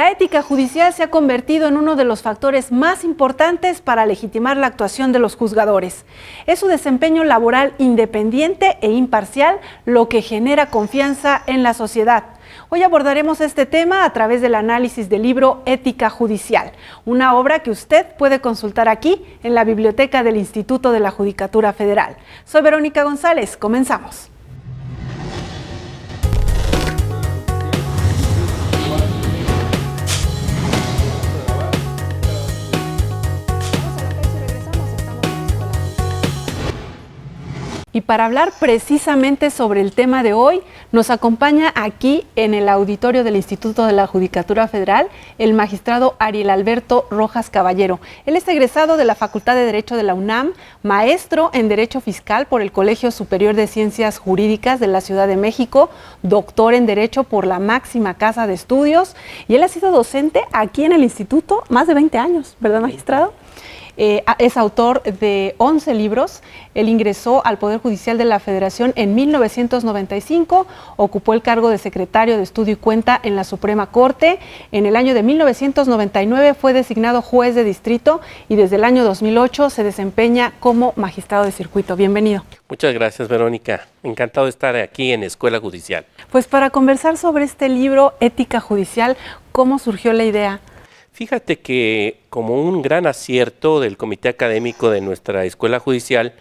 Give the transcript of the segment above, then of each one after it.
La ética judicial se ha convertido en uno de los factores más importantes para legitimar la actuación de los juzgadores. Es su desempeño laboral independiente e imparcial lo que genera confianza en la sociedad. Hoy abordaremos este tema a través del análisis del libro Ética Judicial, una obra que usted puede consultar aquí en la biblioteca del Instituto de la Judicatura Federal. Soy Verónica González, comenzamos. Y para hablar precisamente sobre el tema de hoy, nos acompaña aquí en el auditorio del Instituto de la Judicatura Federal el magistrado Ariel Alberto Rojas Caballero. Él es egresado de la Facultad de Derecho de la UNAM, maestro en Derecho Fiscal por el Colegio Superior de Ciencias Jurídicas de la Ciudad de México, doctor en Derecho por la máxima casa de estudios, y él ha sido docente aquí en el instituto más de 20 años, ¿verdad, magistrado? Es autor de 11 libros. Él ingresó al Poder Judicial de la Federación en 1995, ocupó el cargo de secretario de Estudio y Cuenta en la Suprema Corte. En el año de 1999 fue designado juez de distrito y desde el año 2008 se desempeña como magistrado de circuito. Bienvenido. Muchas gracias, Verónica. Encantado de estar aquí en Escuela Judicial. Pues para conversar sobre este libro, Ética Judicial, ¿cómo surgió la idea? Fíjate que como un gran acierto del comité académico de nuestra escuela judicial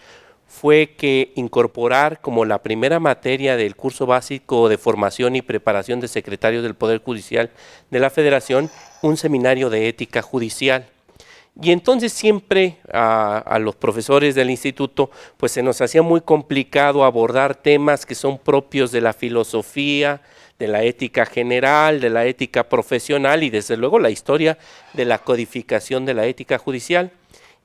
fue que incorporar como la primera materia del curso básico de formación y preparación de secretarios del Poder Judicial de la Federación un seminario de ética judicial. Y entonces siempre a los profesores del instituto pues se nos hacía muy complicado abordar temas que son propios de la filosofía, de la ética general, de la ética profesional y desde luego la historia de la codificación de la ética judicial.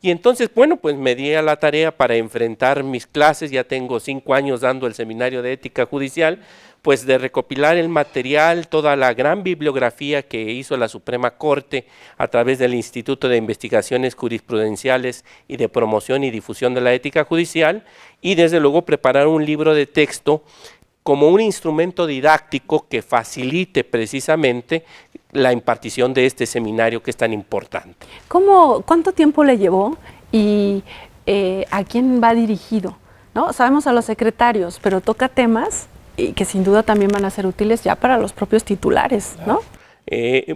Y entonces, bueno, pues me di a la tarea para enfrentar mis clases, ya tengo 5 años dando el seminario de ética judicial, pues de recopilar el material, toda la gran bibliografía que hizo la Suprema Corte a través del Instituto de Investigaciones Jurisprudenciales y de Promoción y Difusión de la Ética Judicial, y desde luego preparar un libro de texto como un instrumento didáctico que facilite precisamente la impartición de este seminario que es tan importante. ¿Cuánto tiempo le llevó y a quién va dirigido? ¿No? Sabemos a los secretarios, pero toca temas que sin duda también van a ser útiles ya para los propios titulares, ¿no?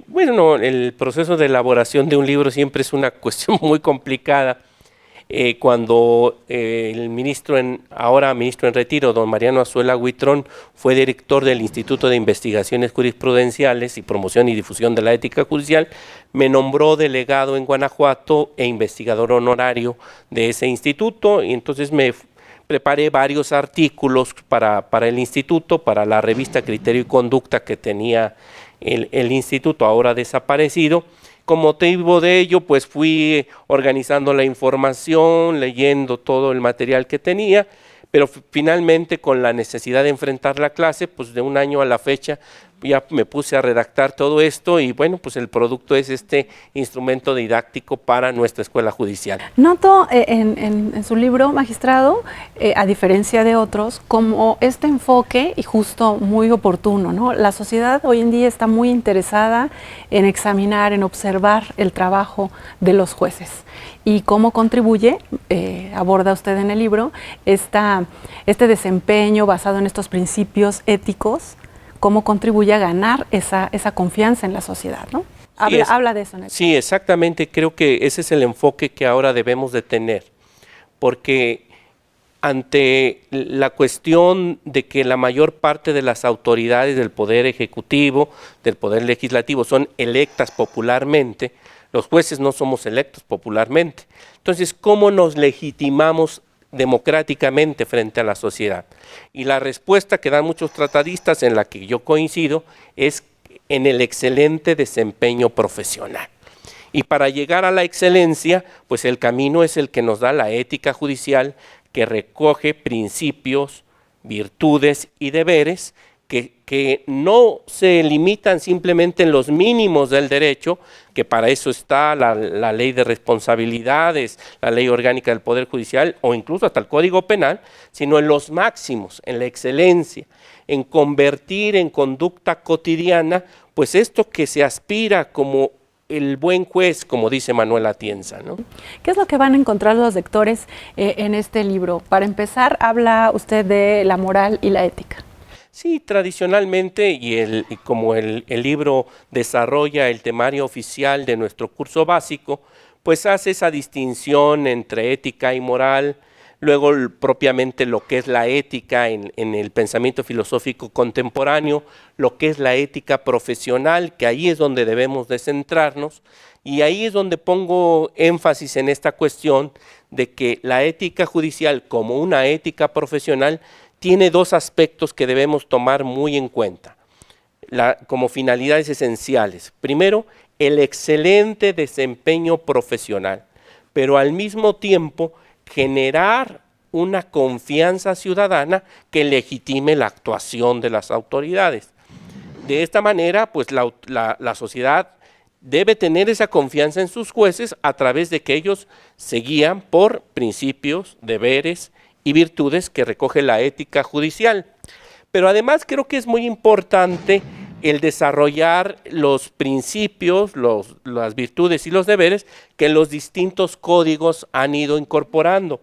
Bueno, el proceso de elaboración de un libro siempre es una cuestión muy complicada. Cuando el ahora ministro en retiro, don Mariano Azuela Huitrón, fue director del Instituto de Investigaciones Jurisprudenciales y Promoción y Difusión de la Ética Judicial, me nombró delegado en Guanajuato e investigador honorario de ese instituto, y entonces me preparé varios artículos para el instituto, para la revista Criterio y Conducta que tenía el instituto, ahora desaparecido. Con motivo de ello, pues fui organizando la información, leyendo todo el material que tenía, pero finalmente con la necesidad de enfrentar la clase, pues de un año a la fecha ya me puse a redactar todo esto y bueno, pues el producto es este instrumento didáctico para nuestra escuela judicial. Noto en su libro, magistrado, a diferencia de otros, como este enfoque y justo muy oportuno, ¿no? La sociedad hoy en día está muy interesada en examinar, en observar el trabajo de los jueces y cómo contribuye, aborda usted en el libro, este desempeño basado en estos principios éticos, cómo contribuye a ganar esa confianza en la sociedad, ¿no? Habla de eso. Sí, exactamente, creo que ese es el enfoque que ahora debemos de tener, porque ante la cuestión de que la mayor parte de las autoridades del Poder Ejecutivo, del Poder Legislativo, son electas popularmente, los jueces no somos electos popularmente. Entonces, ¿cómo nos legitimamos democráticamente frente a la sociedad? Y la respuesta que dan muchos tratadistas, en la que yo coincido, es en el excelente desempeño profesional. Y para llegar a la excelencia, pues el camino es el que nos da la ética judicial, que recoge principios, virtudes y deberes que no se limitan simplemente en los mínimos del derecho, que para eso está la ley de responsabilidades, la ley orgánica del Poder Judicial o incluso hasta el Código Penal, sino en los máximos, en la excelencia, en convertir en conducta cotidiana, pues esto que se aspira como el buen juez, como dice Manuel Atienza, ¿no? ¿Qué es lo que van a encontrar los lectores en este libro? Para empezar, habla usted de la moral y la ética. Sí, tradicionalmente, y como el libro desarrolla el temario oficial de nuestro curso básico, pues hace esa distinción entre ética y moral, luego propiamente lo que es la ética en el pensamiento filosófico contemporáneo, lo que es la ética profesional, que ahí es donde debemos de centrarnos, y ahí es donde pongo énfasis en esta cuestión de que la ética judicial como una ética profesional tiene dos aspectos que debemos tomar muy en cuenta como finalidades esenciales. Primero, el excelente desempeño profesional, pero al mismo tiempo generar una confianza ciudadana que legitime la actuación de las autoridades. De esta manera, pues la sociedad debe tener esa confianza en sus jueces a través de que ellos se guían por principios, deberes y virtudes que recoge la ética judicial. Pero además creo que es muy importante el desarrollar los principios, las virtudes y los deberes que los distintos códigos han ido incorporando.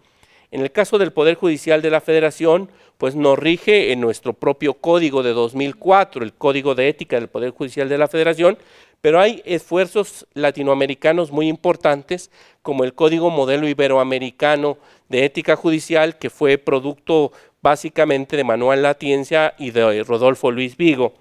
En el caso del Poder Judicial de la Federación, pues nos rige en nuestro propio código de 2004, el Código de Ética del Poder Judicial de la Federación, pero hay esfuerzos latinoamericanos muy importantes, como el Código Modelo Iberoamericano de Ética Judicial, que fue producto básicamente de Manuel Atienza y de Rodolfo Luis Vigo,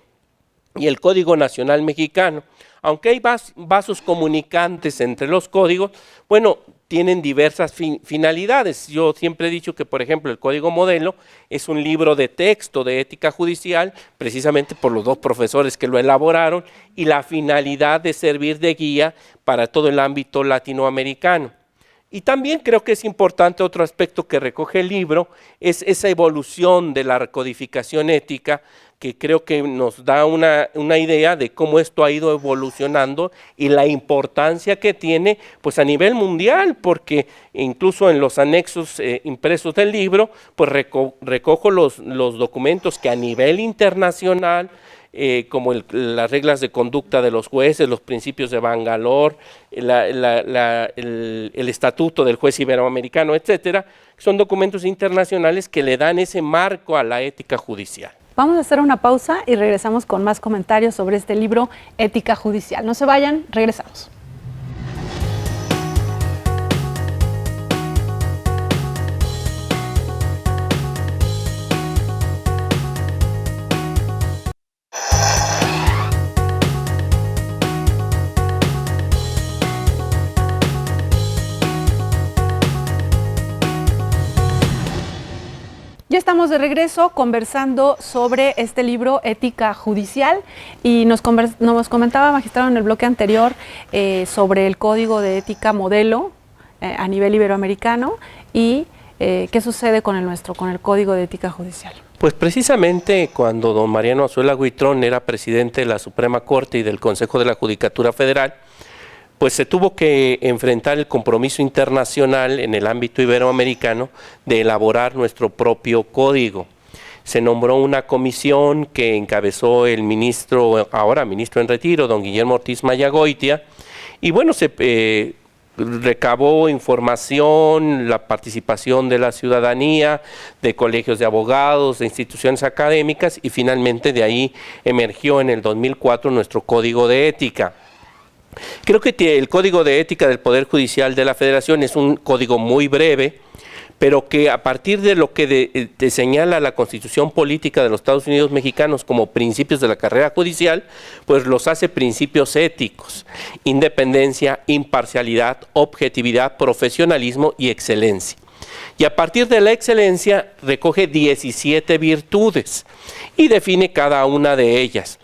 y el Código Nacional Mexicano. Aunque hay vasos comunicantes entre los códigos, bueno, tienen diversas finalidades. Yo siempre he dicho que, por ejemplo, el Código Modelo es un libro de texto de ética judicial, precisamente por los dos profesores que lo elaboraron, y la finalidad de servir de guía para todo el ámbito latinoamericano. Y también creo que es importante otro aspecto que recoge el libro, es esa evolución de la codificación ética, que creo que nos da una idea de cómo esto ha ido evolucionando y la importancia que tiene pues a nivel mundial, porque incluso en los anexos impresos del libro, pues recojo los documentos que a nivel internacional, como las reglas de conducta de los jueces, los principios de Bangalore, el estatuto del juez iberoamericano, etcétera, son documentos internacionales que le dan ese marco a la ética judicial. Vamos a hacer una pausa y regresamos con más comentarios sobre este libro, Ética Judicial. No se vayan, regresamos. Ya estamos de regreso conversando sobre este libro, Ética Judicial, y nos comentaba, magistrado, en el bloque anterior sobre el Código de Ética Modelo a nivel iberoamericano y qué sucede con el nuestro, con el Código de Ética Judicial. Pues precisamente cuando don Mariano Azuela Huitrón era presidente de la Suprema Corte y del Consejo de la Judicatura Federal, pues se tuvo que enfrentar el compromiso internacional en el ámbito iberoamericano de elaborar nuestro propio código. Se nombró una comisión que encabezó el ministro, ahora ministro en retiro, don Guillermo Ortiz Mayagoitia, y bueno, se recabó información, la participación de la ciudadanía, de colegios de abogados, de instituciones académicas, y finalmente de ahí emergió en el 2004 nuestro Código de Ética. Creo que el Código de Ética del Poder Judicial de la Federación es un código muy breve, pero que a partir de lo que te señala la Constitución Política de los Estados Unidos Mexicanos como principios de la carrera judicial, pues los hace principios éticos: independencia, imparcialidad, objetividad, profesionalismo y excelencia. Y a partir de la excelencia recoge 17 virtudes y define cada una de ellas.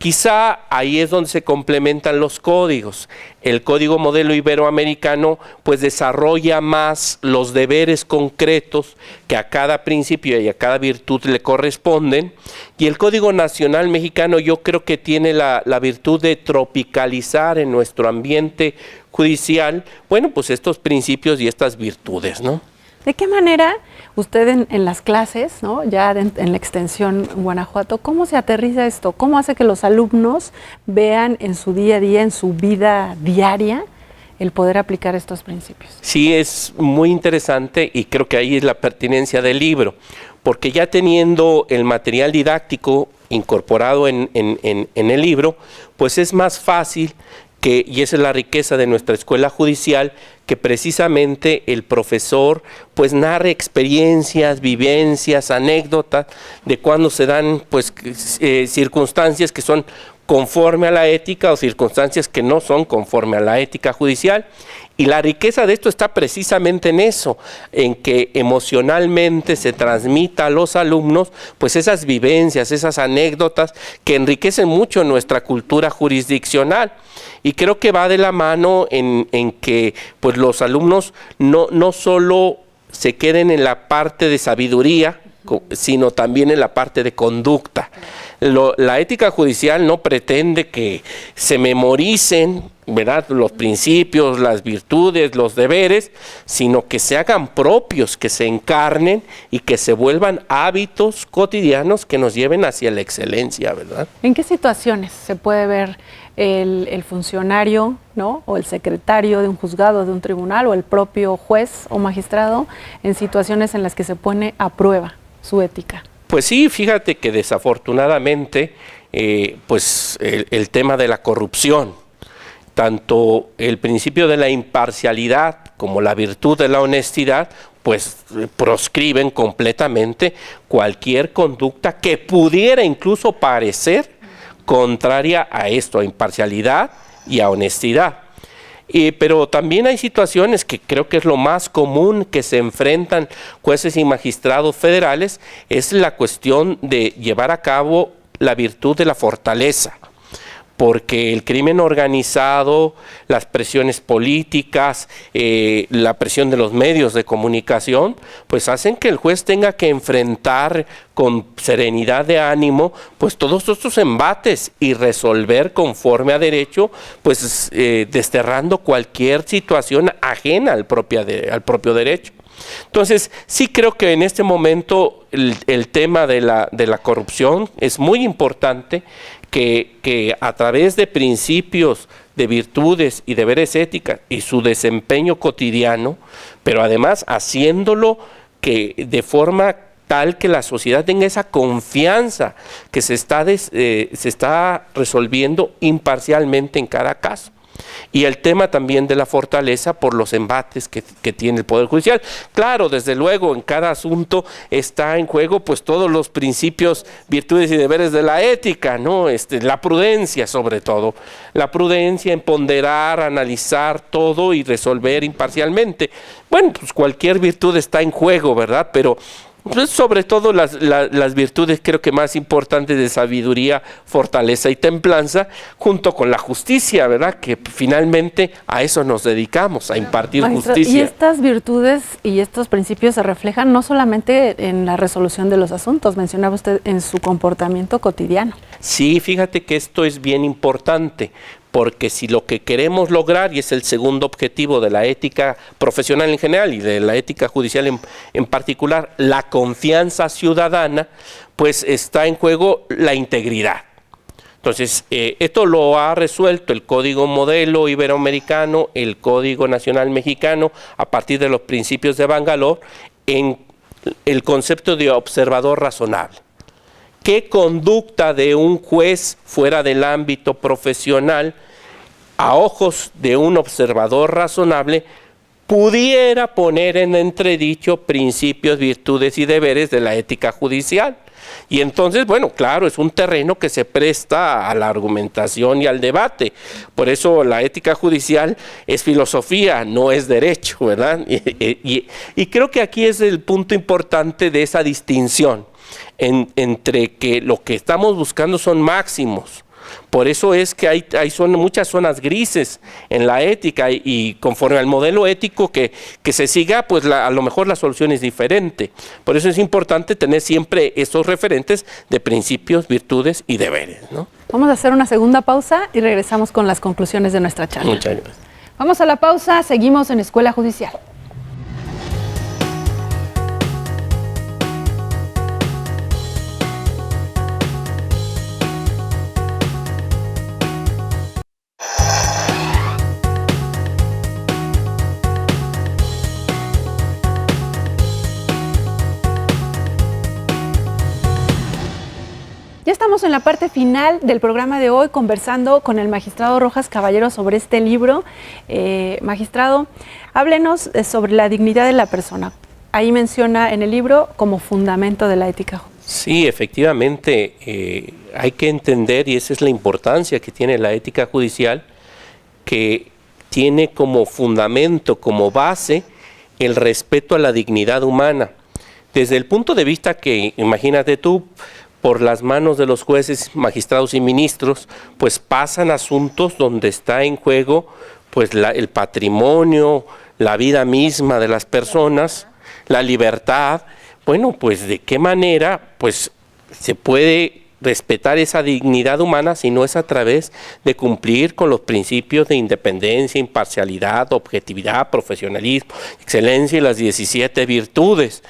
Quizá ahí es donde se complementan los códigos. El Código Modelo Iberoamericano pues desarrolla más los deberes concretos que a cada principio y a cada virtud le corresponden, y el Código Nacional Mexicano yo creo que tiene la virtud de tropicalizar en nuestro ambiente judicial, bueno, pues estos principios y estas virtudes, ¿no? ¿De qué manera usted en las clases, ¿no? Ya en la extensión Guanajuato, cómo se aterriza esto? ¿Cómo hace que los alumnos vean en su día a día, en su vida diaria, el poder aplicar estos principios? Sí, es muy interesante y creo que ahí es la pertinencia del libro, porque ya teniendo el material didáctico incorporado en el libro, pues es más fácil y esa es la riqueza de nuestra escuela judicial, que precisamente el profesor pues narre experiencias, vivencias, anécdotas de cuando se dan pues circunstancias que son conforme a la ética o circunstancias que no son conforme a la ética judicial. Y la riqueza de esto está precisamente en eso, en que emocionalmente se transmita a los alumnos pues esas vivencias, esas anécdotas que enriquecen mucho nuestra cultura jurisdiccional. Y creo que va de la mano en que pues los alumnos no solo se queden en la parte de sabiduría, sino también en la parte de conducta. La ética judicial no pretende que se memoricen, ¿verdad?, los principios, las virtudes, los deberes, sino que se hagan propios, que se encarnen y que se vuelvan hábitos cotidianos que nos lleven hacia la excelencia, ¿verdad? ¿En qué situaciones se puede ver el funcionario, ¿no?, o el secretario de un juzgado, de un tribunal, o el propio juez o magistrado en situaciones en las que se pone a prueba su ética? Pues sí, fíjate que desafortunadamente pues el tema de la corrupción, tanto el principio de la imparcialidad como la virtud de la honestidad, pues proscriben completamente cualquier conducta que pudiera incluso parecer contraria a esto, a imparcialidad y a honestidad. Pero también hay situaciones que creo que es lo más común que se enfrentan jueces y magistrados federales, es la cuestión de llevar a cabo la virtud de la fortaleza, porque el crimen organizado, las presiones políticas, la presión de los medios de comunicación, pues hacen que el juez tenga que enfrentar con serenidad de ánimo pues todos estos embates y resolver conforme a derecho, pues desterrando cualquier situación ajena al propio derecho. Entonces, sí creo que en este momento el tema de la corrupción es muy importante, que a través de principios, de virtudes y deberes éticas y su desempeño cotidiano, pero además haciéndolo que de forma tal que la sociedad tenga esa confianza que se está resolviendo imparcialmente en cada caso. Y el tema también de la fortaleza por los embates que tiene el Poder Judicial. Claro, desde luego, en cada asunto está en juego pues todos los principios, virtudes y deberes de la ética, ¿no? La prudencia sobre todo. La prudencia en ponderar, analizar todo y resolver imparcialmente. Bueno, pues cualquier virtud está en juego, ¿verdad? Pero pues sobre todo las virtudes creo que más importantes de sabiduría, fortaleza y templanza, junto con la justicia, ¿verdad? Que finalmente a eso nos dedicamos, a impartir justicia. Y estas virtudes y estos principios se reflejan no solamente en la resolución de los asuntos, mencionaba usted en su comportamiento cotidiano. Sí, fíjate que esto es bien importante, porque si lo que queremos lograr, y es el segundo objetivo de la ética profesional en general y de la ética judicial en particular, la confianza ciudadana, pues está en juego la integridad. Entonces, esto lo ha resuelto el Código Modelo Iberoamericano, el Código Nacional Mexicano, a partir de los principios de Bangalore, en el concepto de observador razonable. ¿Qué conducta de un juez fuera del ámbito profesional, a ojos de un observador razonable, pudiera poner en entredicho principios, virtudes y deberes de la ética judicial? Y entonces, bueno, claro, es un terreno que se presta a la argumentación y al debate. Por eso la ética judicial es filosofía, no es derecho, ¿verdad? Y creo que aquí es el punto importante de esa distinción entre que lo que estamos buscando son máximos, Por eso es que hay muchas zonas grises en la ética y conforme al modelo ético que se siga, pues a lo mejor la solución es diferente. Por eso es importante tener siempre estos referentes de principios, virtudes y deberes, ¿no? Vamos a hacer una segunda pausa y regresamos con las conclusiones de nuestra charla. Muchas gracias. Vamos a la pausa, seguimos en Escuela Judicial. Ya estamos en la parte final del programa de hoy conversando con el magistrado Rojas Caballero sobre este libro. Magistrado, háblenos sobre la dignidad de la persona. Ahí menciona en el libro como fundamento de la ética. Sí, efectivamente, hay que entender, y esa es la importancia que tiene la ética judicial, que tiene como fundamento, como base, el respeto a la dignidad humana. Desde el punto de vista que, imagínate tú, por las manos de los jueces, magistrados y ministros, pues pasan asuntos donde está en juego pues el patrimonio, la vida misma de las personas, la libertad. Bueno, pues de qué manera pues se puede respetar esa dignidad humana si no es a través de cumplir con los principios de independencia, imparcialidad, objetividad, profesionalismo, excelencia y las 17 virtudes.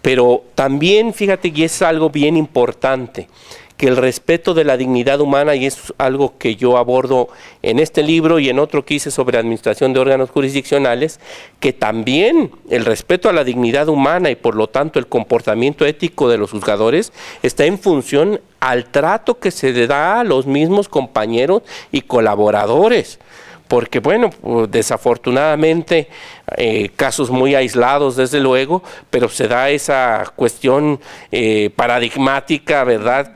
Pero también, fíjate, y es algo bien importante, que el respeto de la dignidad humana, y es algo que yo abordo en este libro y en otro que hice sobre administración de órganos jurisdiccionales, que también el respeto a la dignidad humana y por lo tanto el comportamiento ético de los juzgadores está en función al trato que se le da a los mismos compañeros y colaboradores. Porque bueno, desafortunadamente, casos muy aislados desde luego, pero se da esa cuestión paradigmática, ¿verdad?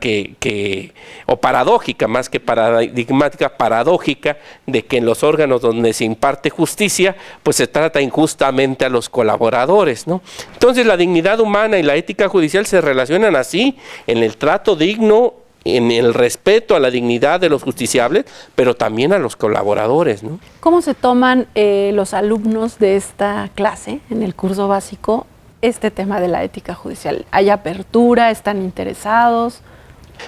O paradójica, más que paradigmática, paradójica, de que en los órganos donde se imparte justicia, pues se trata injustamente a los colaboradores, ¿no? Entonces la dignidad humana y la ética judicial se relacionan así, en el trato digno, en el respeto a la dignidad de los justiciables, pero también a los colaboradores, ¿no? ¿Cómo se toman los alumnos de esta clase, en el curso básico, este tema de la ética judicial? ¿Hay apertura? ¿Están interesados?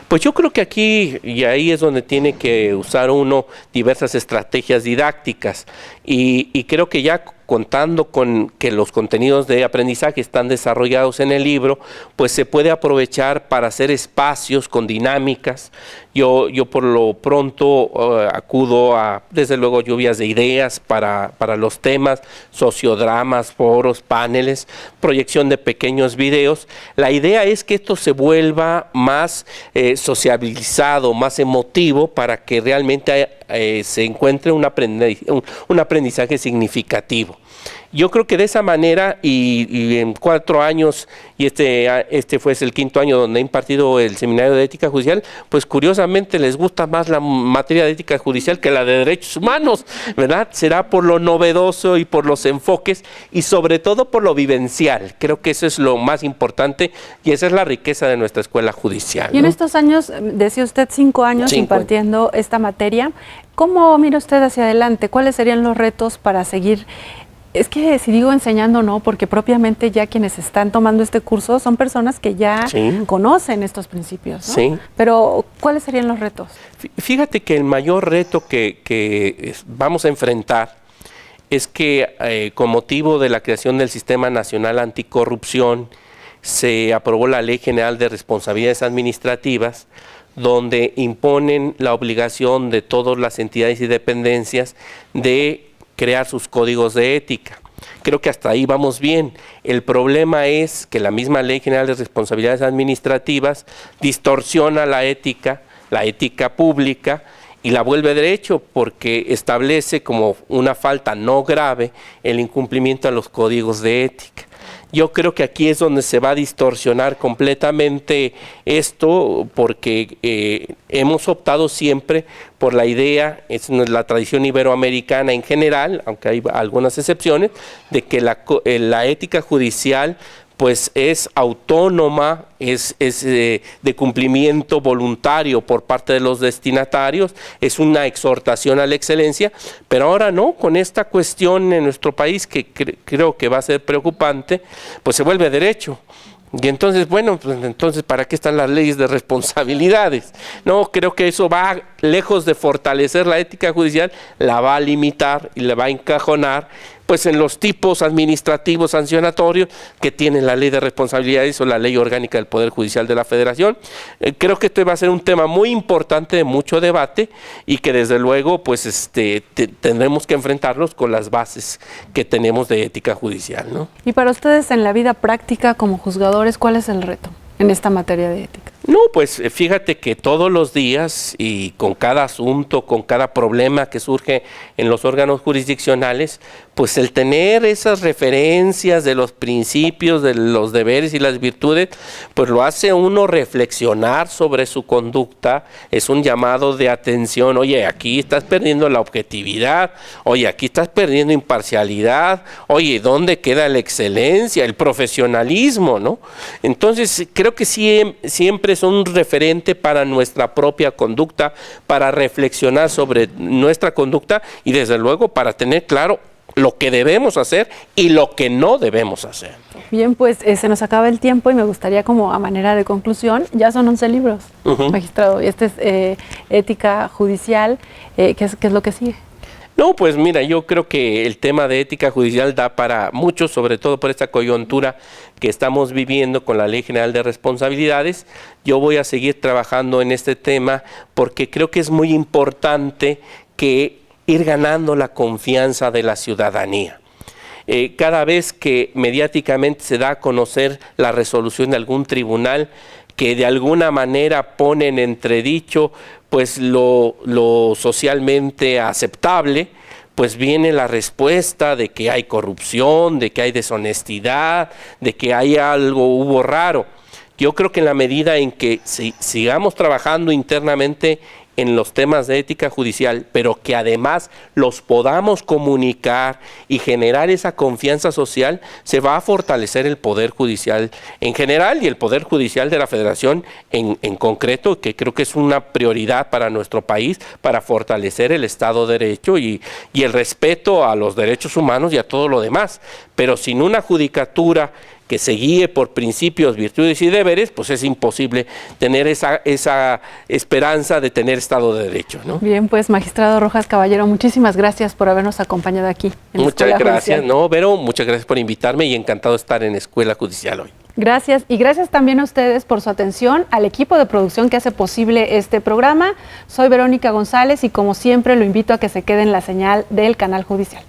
Pues yo creo que aquí, y ahí es donde tiene que usar uno diversas estrategias didácticas, y creo que ya contando con que los contenidos de aprendizaje están desarrollados en el libro, pues se puede aprovechar para hacer espacios con dinámicas. Yo por lo pronto acudo a, desde luego, lluvias de ideas para los temas, sociodramas, foros, paneles, proyección de pequeños videos. La idea es que esto se vuelva más sociabilizado, más emotivo, para que realmente se encuentre un aprendizaje significativo. Yo creo que de esa manera, y en 4 años, y este fue el 5º año donde he impartido el seminario de ética judicial, pues curiosamente les gusta más la materia de ética judicial que la de derechos humanos, ¿verdad? Será por lo novedoso y por los enfoques y sobre todo por lo vivencial. Creo que eso es lo más importante y esa es la riqueza de nuestra escuela judicial, ¿no? Y en estos años, decía usted, 5 años impartiendo esta materia, ¿cómo mira usted hacia adelante? ¿Cuáles serían los retos para seguir? Es que si digo enseñando, no, porque propiamente ya quienes están tomando este curso son personas que ya conocen estos principios, ¿no? Sí. Pero, ¿cuáles serían los retos? Fíjate que el mayor reto que vamos a enfrentar es que con motivo de la creación del Sistema Nacional Anticorrupción se aprobó la Ley General de Responsabilidades Administrativas, donde imponen la obligación de todas las entidades y dependencias de crear sus códigos de ética. Creo que hasta ahí vamos bien. El problema es que la misma Ley General de Responsabilidades Administrativas distorsiona la ética pública, y la vuelve derecho porque establece como una falta no grave el incumplimiento a los códigos de ética. Yo creo que aquí es donde se va a distorsionar completamente esto, porque hemos optado siempre por la idea, es la tradición iberoamericana en general, aunque hay algunas excepciones, de que la ética judicial pues es autónoma, es de cumplimiento voluntario por parte de los destinatarios, es una exhortación a la excelencia, pero ahora no, con esta cuestión en nuestro país que creo que va a ser preocupante, pues se vuelve derecho. Y entonces, bueno, pues entonces, ¿para qué están las leyes de responsabilidades? No, creo que eso va, lejos de fortalecer la ética judicial, la va a limitar y la va a encajonar, pues en los tipos administrativos sancionatorios que tiene la ley de responsabilidades o la ley orgánica del Poder Judicial de la Federación. Creo que este va a ser un tema muy importante de mucho debate y que desde luego pues tendremos que enfrentarnos con las bases que tenemos de ética judicial, ¿no? Y para ustedes en la vida práctica como juzgadores, ¿cuál es el reto en esta materia de ética? No, pues fíjate que todos los días y con cada asunto, con cada problema que surge en los órganos jurisdiccionales, pues el tener esas referencias de los principios, de los deberes y las virtudes, pues lo hace a uno reflexionar sobre su conducta, es un llamado de atención, oye, aquí estás perdiendo la objetividad, oye, aquí estás perdiendo imparcialidad, oye, ¿dónde queda la excelencia, el profesionalismo, ¿no? Entonces, creo que siempre es un referente para nuestra propia conducta, para reflexionar sobre nuestra conducta y desde luego para tener claro lo que debemos hacer y lo que no debemos hacer. Bien, pues se nos acaba el tiempo y me gustaría como a manera de conclusión, ya son 11 libros, magistrado, y este es ética judicial, ¿qué es lo que sigue? No, pues mira, yo creo que el tema de ética judicial da para mucho, sobre todo por esta coyuntura que estamos viviendo con la Ley General de Responsabilidades. Yo voy a seguir trabajando en este tema porque creo que es muy importante que ir ganando la confianza de la ciudadanía. Cada vez que mediáticamente se da a conocer la resolución de algún tribunal que de alguna manera pone en entredicho pues lo socialmente aceptable, pues viene la respuesta de que hay corrupción, de que hay deshonestidad, de que hay hubo raro. Yo creo que en la medida en que sigamos trabajando internamente en los temas de ética judicial, pero que además los podamos comunicar y generar esa confianza social, se va a fortalecer el Poder Judicial en general y el Poder Judicial de la Federación en concreto, que creo que es una prioridad para nuestro país, para fortalecer el Estado de Derecho y el respeto a los derechos humanos y a todo lo demás. Pero sin una judicatura que se guíe por principios, virtudes y deberes, pues es imposible tener esa esperanza de tener Estado de Derecho, ¿no? Bien, pues magistrado Rojas Caballero, muchísimas gracias por habernos acompañado aquí en Muchas gracias, no, Vero, muchas gracias por invitarme y encantado de estar en Escuela Judicial hoy. Gracias y gracias también a ustedes por su atención, al equipo de producción que hace posible este programa. Soy Verónica González y como siempre lo invito a que se quede en la señal del canal judicial.